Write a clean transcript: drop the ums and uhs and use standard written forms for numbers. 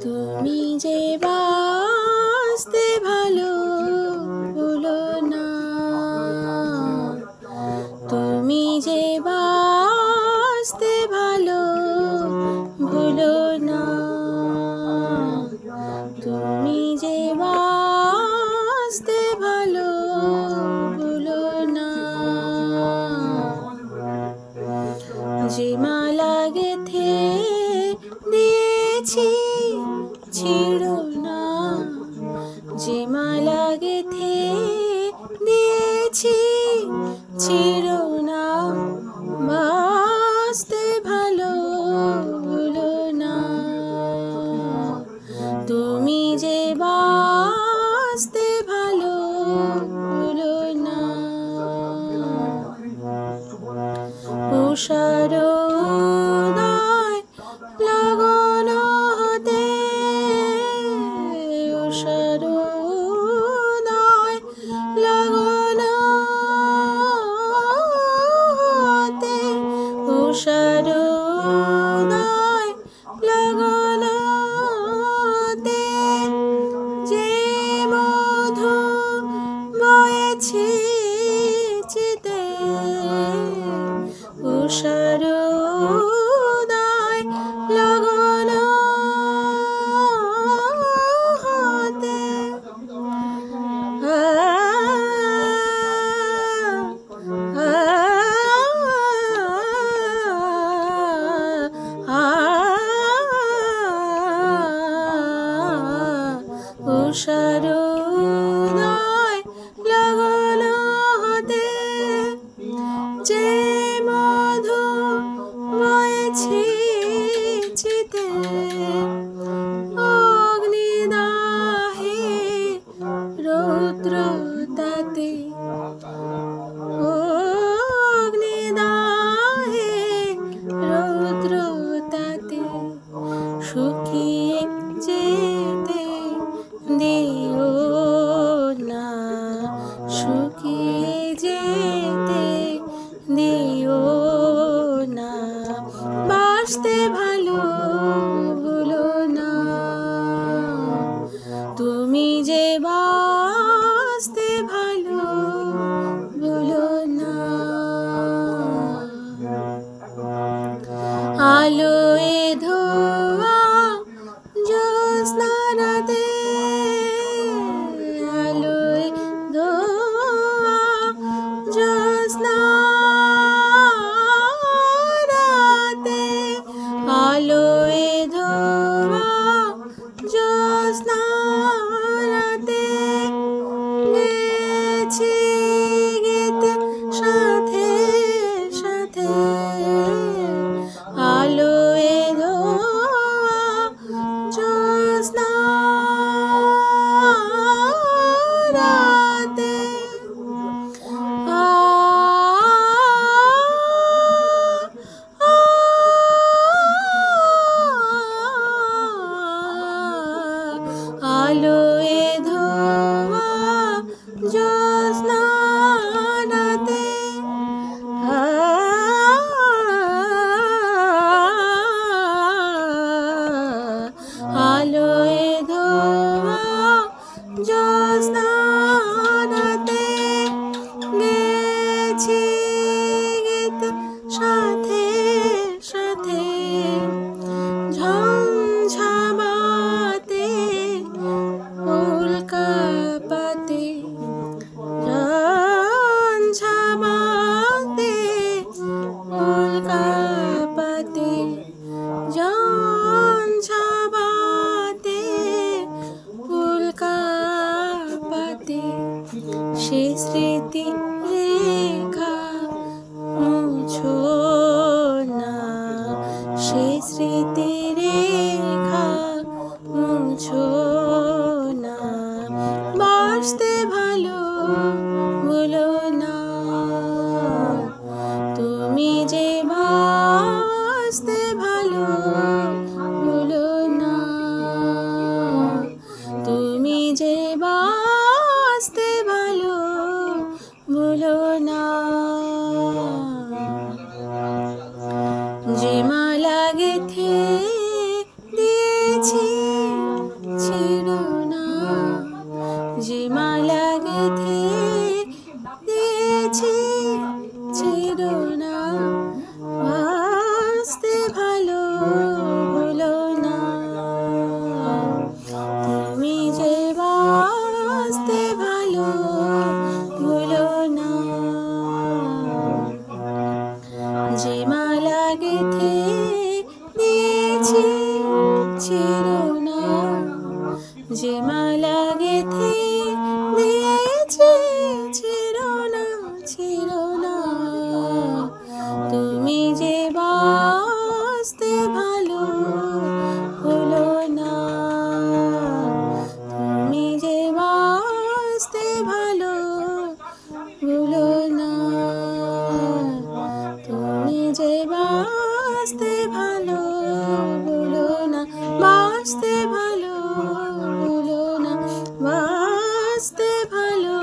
তুমি যে বাসতে ভালো ভুলো না, তুমি যে বাসতে ভালো ভুলো না, তুমি যে বাসতে ভালো ভুলো না। যে মালা গেথে দিয়েছি ছিঁড়ো না, যে মালা গেথে দিয়েছি ছিঁড়ো না, বাসতে ভালো ভুলো না, তুমি যে বাসতে ভালো ভুলো না। উষার উদয় লগন হতে, উষার উদয় লগন হতে, উষার উদয় লগন হতে যে মধু বয়েছে চিতে, উষার উদয় লগন হতে, উষার উদয় লগন হতে যে মধু বয়েছে চিতে, অগ্নিদাহে রৌদ্র তাতে, অগ্নিদাহে রৌদ্র তাতে শুকিয়ে যেতে দিও না, শুকিয়ে যেতে দিও না, বাসতে ভালো ভুলো না, তুমি যে বাসতে ভালো ভুলো না। আলোয় ধোয়া জ্যোৎস্না রাতে, আলোয় ধোয়া জ্যোৎস্না রাতে, আলোয় ধোয়া জ্যোৎস্না রাতে গেছি গীত সাথে সাথে, আলোয় ধোয়া জ্যোৎস্না রাতে, আলোয় ধোয়া জ্যোৎস্না রাতে, আলোয় ধোয়া জ্যোৎস্না রাতে গেছি গীত সাথে সাথে, ঝঞ্ঝাবাতে উল্কা পাতে, ঝঞ্ঝাবাতে উল্কা পাতে, ঝঞ্ঝাবাতে উল্কা পাতে সে স্মৃতি রেখা মুছো না, সে স্মৃতি রেখা মুছো না, বাসতে ভালো ভুলো না, তুমি যে বাসতে ভালো ভুলো না, তুমি যে বাসতে ভালো ভুলো না। গেথে দিয়েছি শিরোনাম, যে মালা গেথে দিয়েছি শিরোনাম, শিরোনাম। তুমি যে বাসতে ভালো হলো না, তুমি যে বাসতে ভালো হলো না, তুমি যে বাসতে ভালো হলো না, বাসতে ভালো হলো না, বাসতে ভালো।